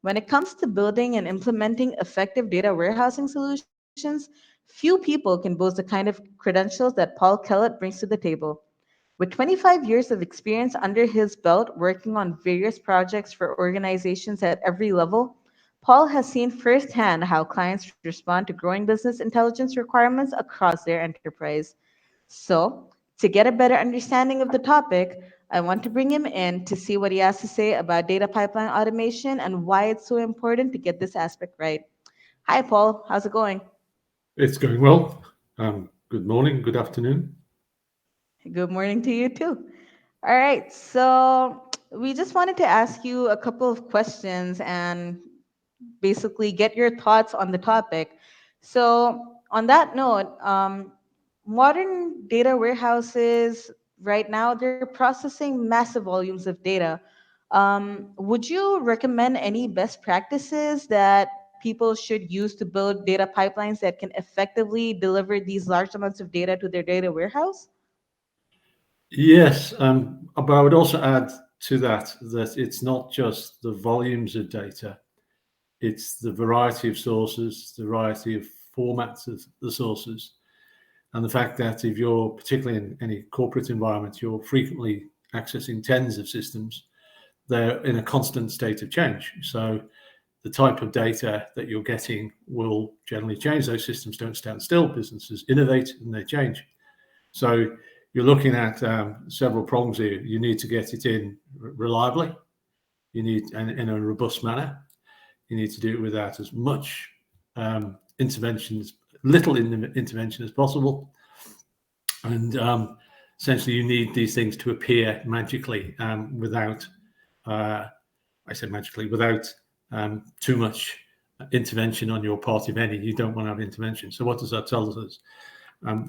When it comes to building and implementing effective data warehousing solutions, few people can boast the kind of credentials that Paul Kellett brings to the table. With 25 years of experience under his belt working on various projects for organizations at every level, Paul has seen firsthand how clients respond to growing business intelligence requirements across their enterprise. So, to get a better understanding of the topic, I want to bring him in to see what he has to say about data pipeline automation and why it's so important to get this aspect right. Hi, Paul. How's it going? It's going well. Good morning, good afternoon. Good morning to you, too. All right. So, we just wanted to ask you a couple of questions and basically get your thoughts on the topic. So, on that note, modern data warehouses right now they're processing massive volumes of data. Would you recommend any best practices that people should use to build data pipelines that can effectively deliver these large amounts of data to their data warehouse? Yes, but I would also add to that it's not just the volumes of data, it's the variety of sources, the variety of formats of the sources, and the fact that if you're particularly in any corporate environment, you're frequently accessing tens of systems, they're in a constant state of change. So the type of data that you're getting will generally change. Those systems don't stand still. Businesses innovate and they change. So you're looking at several prongs here. You need to get it in reliably. You need, and in a robust manner. You need to do it without as much intervention, little intervention as possible. And essentially, you need these things to appear magically without, I said magically, without too much intervention on your part, if any. You don't want to have intervention. So what does that tell us?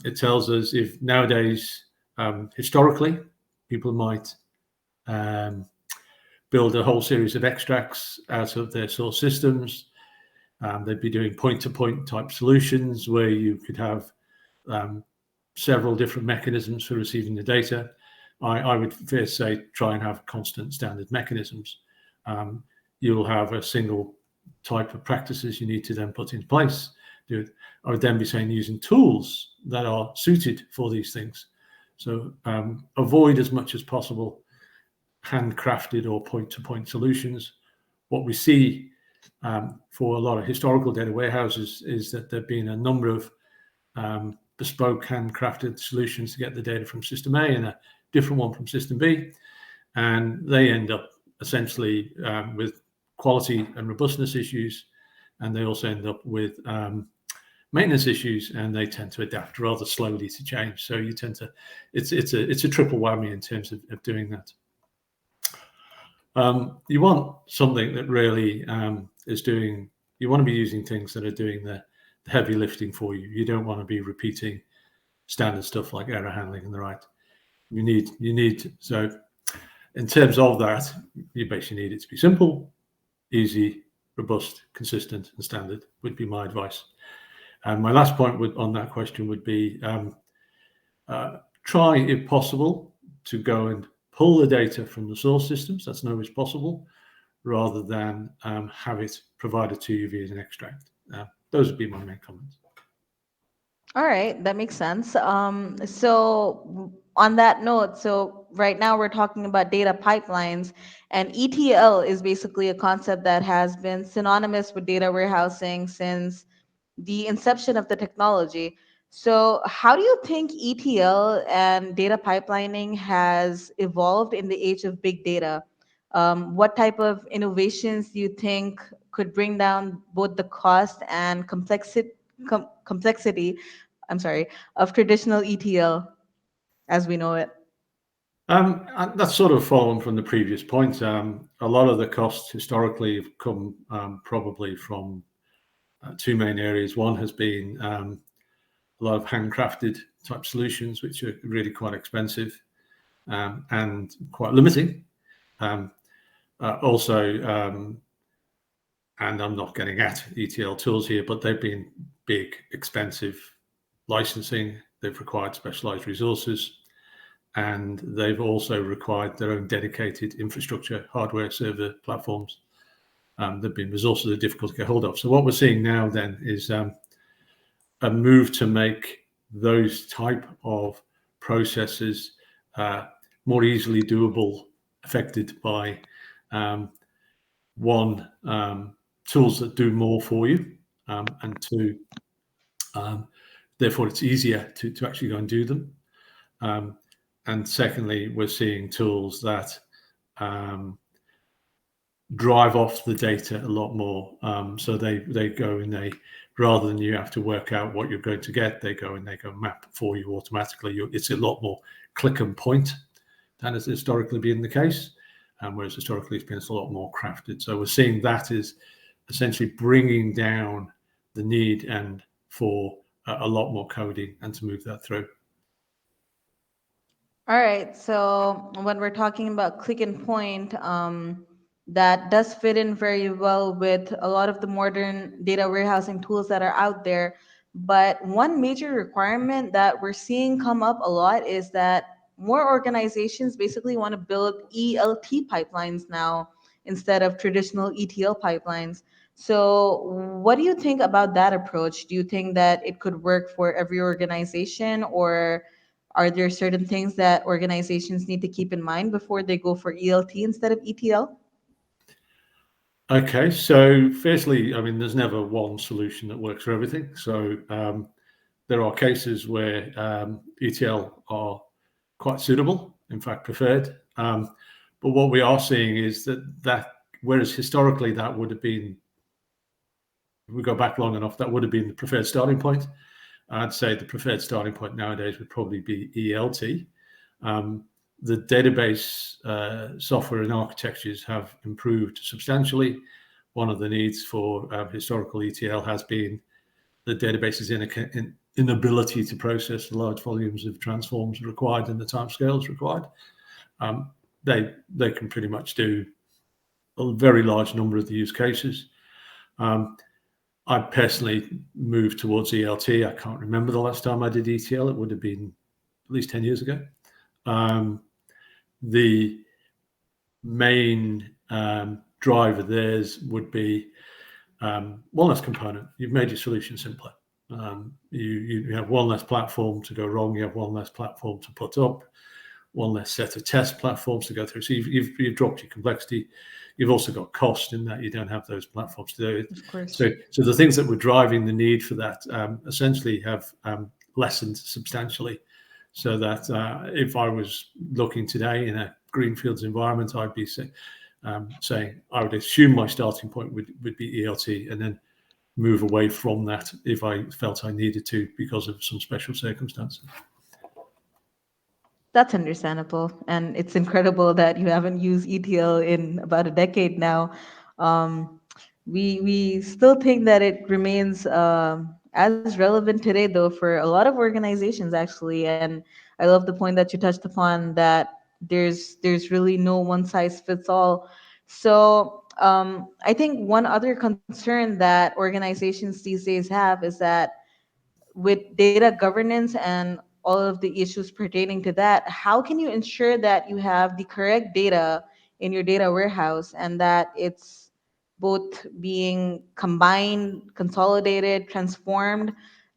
It tells us if nowadays, historically, people might build a whole series of extracts out of their source systems. They'd be doing point-to-point type solutions where you could have several different mechanisms for receiving the data. I would first say try and have constant standard mechanisms. You'll have a single type of practices you need to then put in place. I would then be saying using tools that are suited for these things. So avoid as much as possible handcrafted or point-to-point solutions. What we see for a lot of historical data warehouses is that there have been a number of bespoke handcrafted solutions to get the data from system A and a different one from system B. And they end up essentially with quality and robustness issues. And they also end up with maintenance issues, and they tend to adapt rather slowly to change. So you tend to, it's a triple whammy in terms of doing that. You want something that really is doing. You want to be using things that are doing the heavy lifting for you. You don't want to be repeating standard stuff like error handling and the right. You need so in terms of that, you basically need it to be simple, easy, robust, consistent, and standard would be my advice. And my last point on that question would be try, if possible, to go and pull the data from the source systems. That's always possible, rather than have it provided to you via an extract. Those would be my main comments. All right, that makes sense. So on that note, so right now we're talking about data pipelines, and ETL is basically a concept that has been synonymous with data warehousing since the inception of the technology. So how do you think ETL and data pipelining has evolved in the age of big data? What type of innovations do you think could bring down both the cost and complexity I'm sorry, of traditional ETL as we know it. And that's sort of following from the previous point. A lot of the costs historically have come probably from two main areas. One has been a lot of handcrafted type solutions, which are really quite expensive and quite limiting. Also, and I'm not getting at ETL tools here, but they've been big, expensive licensing. They've required specialized resources, and they've also required their own dedicated infrastructure, hardware, server platforms. There've been resources that are difficult to get hold of. So what we're seeing now then is a move to make those type of processes more easily doable, affected by one, tools that do more for you, and two, therefore it's easier to actually go and do them. And secondly, we're seeing tools that drive off the data a lot more. So they go and rather than you have to work out what you're going to get, they go map for you automatically. It's a lot more click and point than has historically been the case, whereas historically it's been a lot more crafted. So we're seeing that is essentially bringing down the need and for a lot more coding and to move that through. All right. So when we're talking about click and point, that does fit in very well with a lot of the modern data warehousing tools that are out there. But one major requirement that we're seeing come up a lot is that more organizations basically want to build ELT pipelines now instead of traditional ETL pipelines. So, what do you think about that approach? Do you think that it could work for every organization, or are there certain things that organizations need to keep in mind before they go for ELT instead of ETL? Okay, so firstly, I mean, there's never one solution that works for everything. So there are cases where ETL are quite suitable, in fact, preferred. But what we are seeing is that whereas historically that would have been, if we go back long enough, that would have been the preferred starting point. I'd say the preferred starting point nowadays would probably be ELT. The database software and architectures have improved substantially. One of the needs for historical ETL has been the database's inability to process the large volumes of transforms required and the timescales required. They can pretty much do a very large number of the use cases. I personally moved towards ELT. I can't remember the last time I did ETL. It would have been at least 10 years ago. The main driver theirs would be one less component. You've made your solution simpler. You have one less platform to go wrong. You have one less platform to put up, one less set of test platforms to go through. So you've dropped your complexity. You've also got cost in that you don't have those platforms to do it. Of course. So the things that were driving the need for that essentially have lessened substantially. So that if I was looking today in a greenfields environment, I'd be saying I would assume my starting point would be ELT, and then move away from that if I felt I needed to because of some special circumstances. That's understandable, and it's incredible that you haven't used ETL in about a decade now. We still think that it remains as relevant today, though, for a lot of organizations actually. And I love the point that you touched upon that there's really no one size fits all. So I think one other concern that organizations these days have is that with data governance and all of the issues pertaining to that, how can you ensure that you have the correct data in your data warehouse and that it's both being combined, consolidated, transformed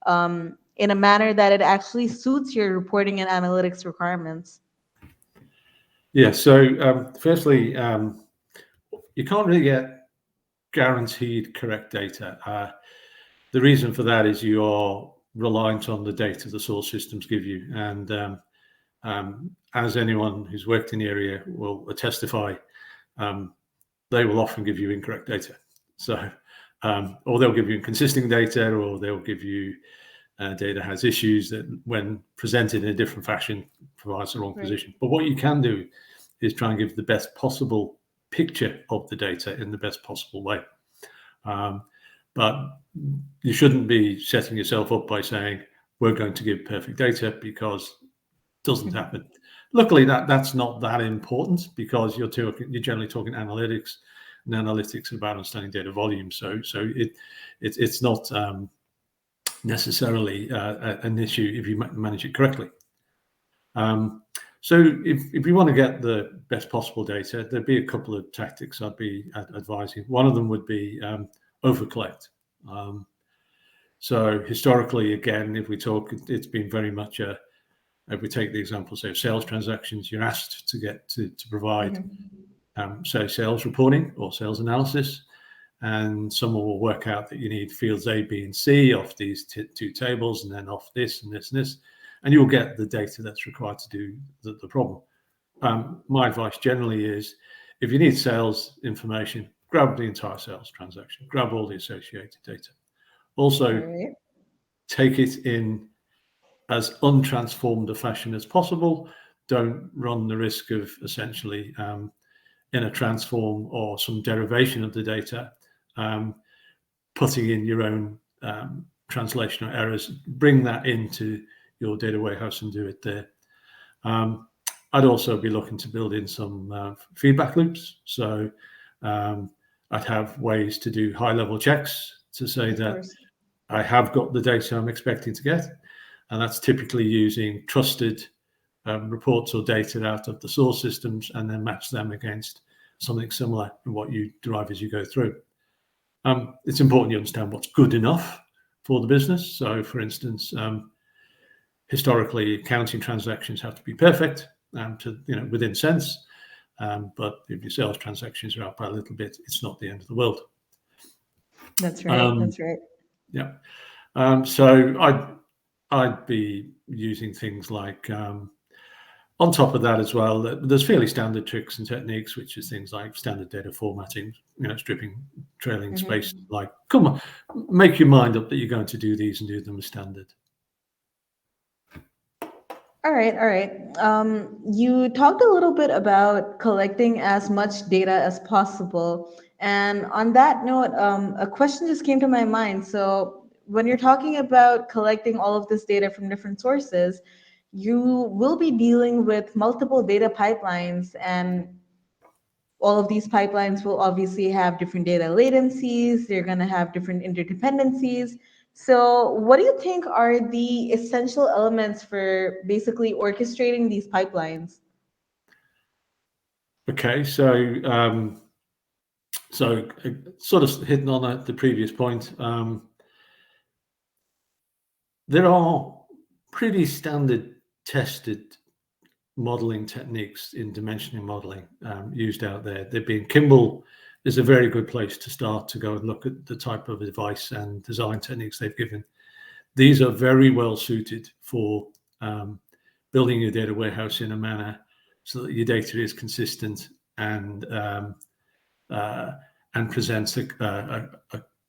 in a manner that it actually suits your reporting and analytics requirements? Yeah. So firstly, you can't really get guaranteed correct data. The reason for that is you are reliant on the data the source systems give you, and as anyone who's worked in the area will testify, they will often give you incorrect data. So, or they'll give you inconsistent data, or they'll give you data has issues that, when presented in a different fashion, provides the wrong position. But what you can do is try and give the best possible picture of the data in the best possible way. But you shouldn't be setting yourself up by saying, we're going to give perfect data, because it doesn't happen. Luckily, that's not that important, because you're generally talking analytics, and analytics are about understanding data volume. So it's not necessarily an issue if you manage it correctly. So if you want to get the best possible data, there'd be a couple of tactics I'd be advising. One of them would be overcollect. So historically, again, if we talk, it's been very much if we take the example, say, of sales transactions, you're asked to get to provide, say, sales reporting or sales analysis, and someone will work out that you need fields A, B, and C off these two tables, and then off this and this and this, and you'll get the data that's required to do the problem. My advice generally is, if you need sales information, grab the entire sales transaction, grab all the associated data. Also, take it in as untransformed a fashion as possible. Don't run the risk of essentially in a transform or some derivation of the data, putting in your own translational errors. Bring that into your data warehouse and do it there. I'd also be looking to build in some feedback loops. So I'd have ways to do high-level checks to say that I have got the data I'm expecting to get. And that's typically using trusted reports or data out of the source systems, and then match them against something similar in what you derive as you go through. It's important you understand what's good enough for the business. So, for instance, historically, accounting transactions have to be perfect to within sense. But if your sales transactions are out by a little bit, it's not the end of the world. That's right. That's right. Yeah. So I'd be using things like, on top of that as well, there's fairly standard tricks and techniques, which is things like standard data formatting, stripping, trailing space. Like, come on, make your mind up that you're going to do these and do them as standard. All right, all right. You talked a little bit about collecting as much data as possible. And on that note, a question just came to my mind. So when you're talking about collecting all of this data from different sources, you will be dealing with multiple data pipelines, and all of these pipelines will obviously have different data latencies. They're going to have different interdependencies. So what do you think are the essential elements for basically orchestrating these pipelines? Okay, so sort of hitting on the previous point, there are pretty standard tested modeling techniques in dimensioning modeling used out there. They've been Kimball is a very good place to start to go and look at the type of advice and design techniques they've given. These are very well suited for building your data warehouse in a manner so that your data is consistent and presents a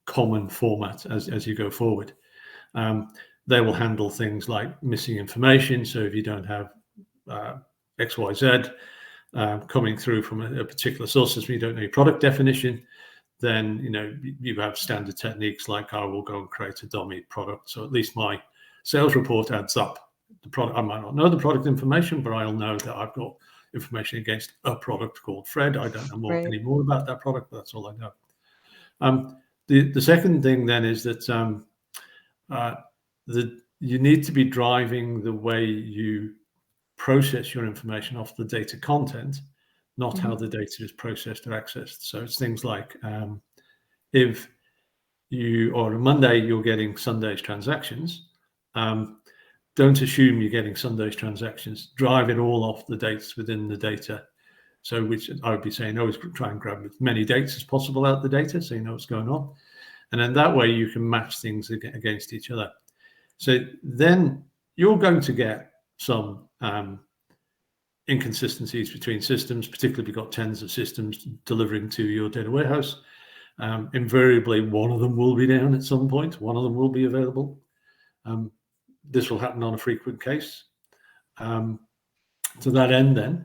common format as you go forward. They will handle things like missing information. So if you don't have XYZ coming through from a particular source system, you don't know your product definition, then you have standard techniques like I will go and create a dummy product. So at least my sales report adds up. The product, I might not know the product information, but I'll know that I've got information against a product called Fred. I don't know any more about that product, but that's all I know. The second thing then is that you need to be driving the way you process your information off the data content, not how the data is processed or accessed. So it's things like if you are on a Monday, you're getting Sunday's transactions. Don't assume you're getting Sunday's transactions. Drive it all off the dates within the data. So which I would be saying, always try and grab as many dates as possible out of the data so you know what's going on. And then that way you can match things against each other. So then you're going to get some inconsistencies between systems, particularly if you've got tens of systems delivering to your data warehouse. Invariably, one of them will be down at some point. One of them will be available. This will happen on a frequent case. To that end, then,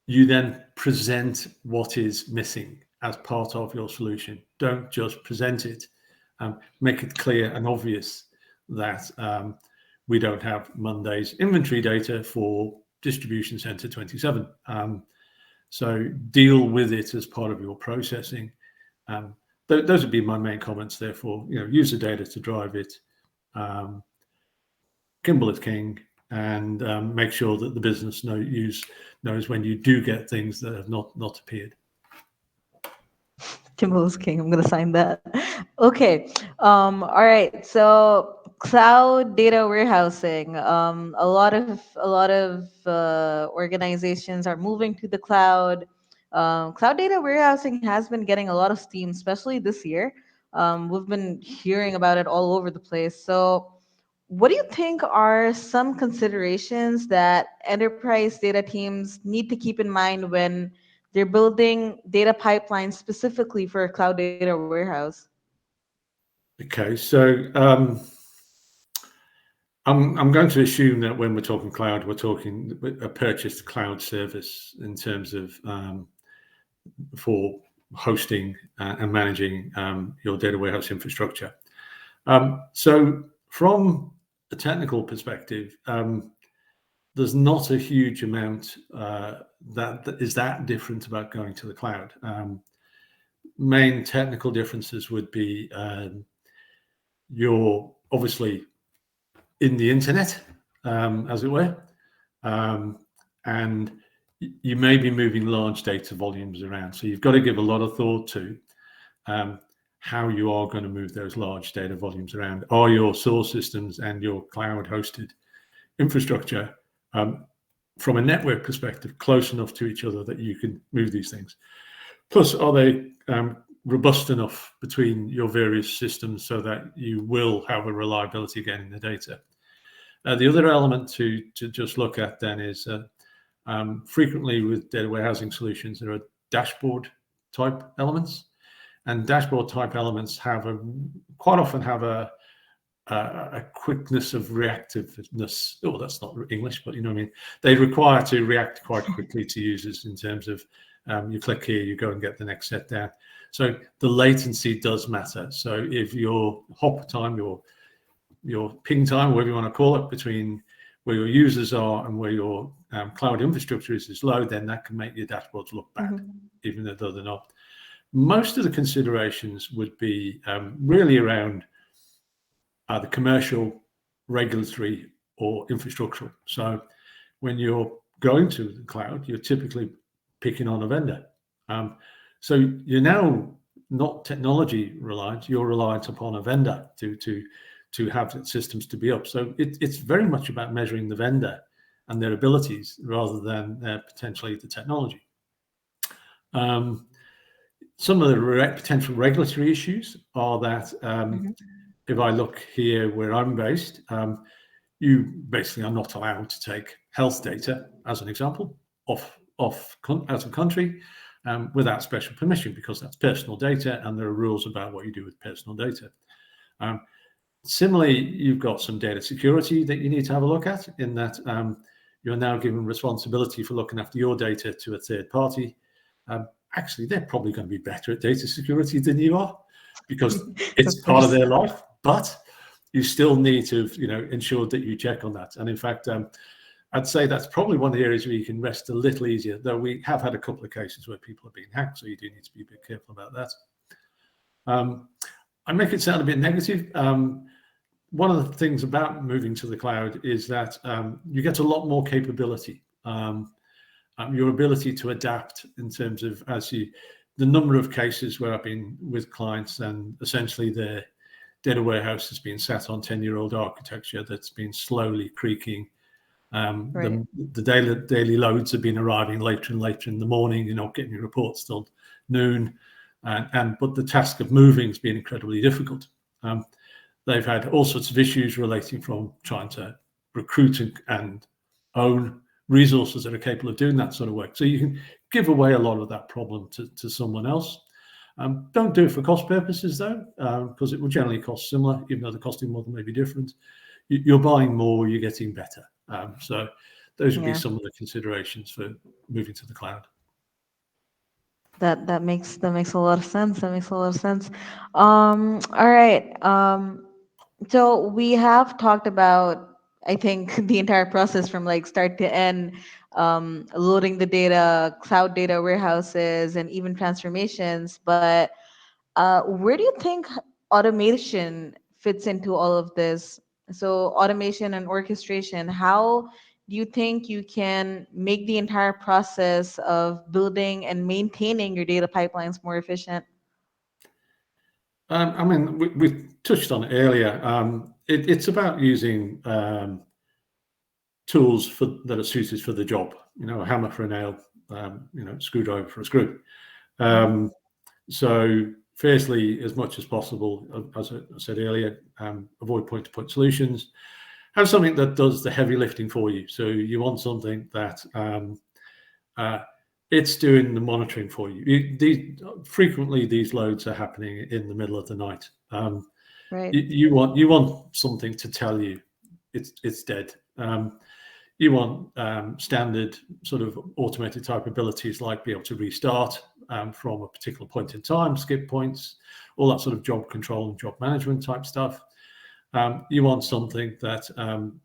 you then present what is missing as part of your solution. Don't just present it. Make it clear and obvious that we don't have Monday's inventory data for distribution center 27. So deal with it as part of your processing. Those would be my main comments. Therefore, use the data to drive it. Kimball is king, and make sure that the business knows when you do get things that have not appeared. Kimball's king. I'm gonna sign that. Okay. All right. So cloud data warehousing. A lot of organizations are moving to the cloud. Cloud data warehousing has been getting a lot of steam, especially this year. We've been hearing about it all over the place. So, what do you think are some considerations that enterprise data teams need to keep in mind when they're building data pipelines specifically for a cloud data warehouse? Okay, so I'm going to assume that when we're talking cloud, we're talking a purchased cloud service in terms of for hosting and managing your data warehouse infrastructure. So from a technical perspective, there's not a huge amount that is that different about going to the cloud. Main technical differences would be you're obviously in the internet, as it were, and you may be moving large data volumes around. So you've got to give a lot of thought to how you are going to move those large data volumes around. Are your source systems and your cloud hosted infrastructure from a network perspective close enough to each other that you can move these things? Plus, are they robust enough between your various systems so that you will have a reliability again in the data? The other element to just look at then is frequently with data warehousing solutions, there are dashboard type elements, and dashboard type elements quite often have a quickness of reactiveness. Oh, that's not English, but you know what I mean. They require to react quite quickly to users in terms of you click here, you go and get the next set down. So the latency does matter. So if your hop time, your ping time, whatever you want to call it, between where your users are and where your cloud infrastructure is low, then that can make your dashboards look bad, even though they're not. Most of the considerations would be really around either commercial, regulatory, or infrastructural. So when you're going to the cloud, you're typically picking on a vendor. So you're now not technology reliant, you're reliant upon a vendor to have systems to be up. So it's very much about measuring the vendor and their abilities rather than potentially the technology. Some of the potential regulatory issues are that if I look here where I'm based, you basically are not allowed to take health data, as an example, out of country without special permission, because that's personal data and there are rules about what you do with personal data. Similarly, you've got some data security that you need to have a look at, in that you're now given responsibility for looking after your data to a third party. Actually, they're probably going to be better at data security than you are, because it's part of their life, but you still need to ensure that you check on that. And in fact, I'd say that's probably one of the areas where you can rest a little easier, though we have had a couple of cases where people have been hacked, so you do need to be a bit careful about that. I make it sound a bit negative. One of the things about moving to the cloud is that you get a lot more capability. Your ability to adapt in terms of the number of cases where I've been with clients and essentially their data warehouse has been sat on 10-year-old architecture that's been slowly creaking. Right. The daily loads have been arriving later and later in the morning. You're not getting your reports till noon, but the task of moving has been incredibly difficult. They've had all sorts of issues relating from trying to recruit and own resources that are capable of doing that sort of work. So you can give away a lot of that problem to someone else. Don't do it for cost purposes, though, because it will generally cost similar, even though the costing model may be different. You're buying more, you're getting better. So those would be some of the considerations for moving to the cloud. That makes a lot of sense. That makes a lot of sense. All right. So we have talked about, I think, the entire process from like start to end, loading the data, cloud data warehouses, and even transformations. But where do you think automation fits into all of this? So automation and orchestration, how do you think you can make the entire process of building and maintaining your data pipelines more efficient? I mean, we touched on it earlier. It's about using tools that are suited for the job. A hammer for a nail, screwdriver for a screw. Mhm. So, firstly, as much as possible, as I said earlier, avoid point-to-point solutions. Have something that does the heavy lifting for you. So you want something that uh, it's doing the monitoring for you. Frequently, these loads are happening in the middle of the night. Right. You want something to tell you it's dead. You want standard sort of automated type abilities like be able to restart from a particular point in time, skip points, all that sort of job control and job management type stuff. You want something that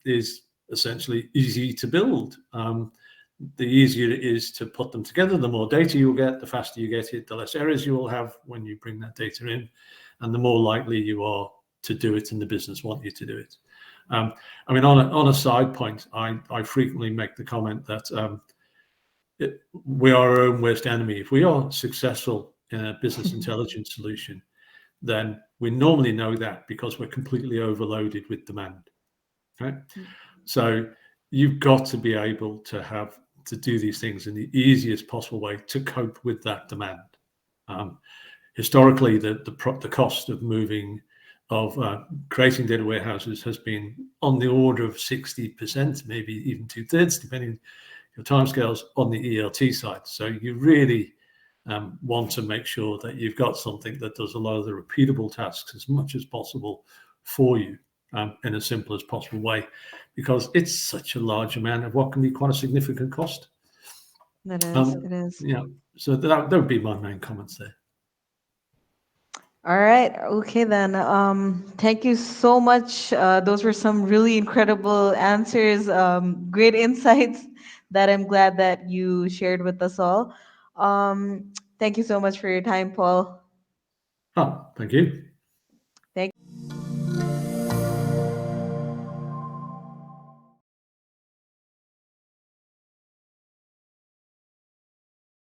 is essentially easy to build. The easier it is to put them together, the more data you'll get, the faster you get it, the less errors you will have when you bring that data in, and the more likely you are to do it and the business want you to do it. I mean, on a side point, I frequently make the comment that we are our own worst enemy. If we are successful in a business intelligence solution, then we normally know that because we're completely overloaded with demand. Right? So you've got to be able to do these things in the easiest possible way to cope with that demand. Historically, the cost of creating data warehouses has been on the order of 60%, maybe even 2/3, depending your timescales on the ELT side. So you really want to make sure that you've got something that does a lot of the repeatable tasks as much as possible for you in as simple as possible way, because it's such a large amount of what can be quite a significant cost. It is. Um, It is. yeah, so that would be my main comments there. All right. Okay, then. Thank you so much. Those were some really incredible answers, great insights that I'm glad that you shared with us all. Thank you so much for your time, Paul. Oh, thank you.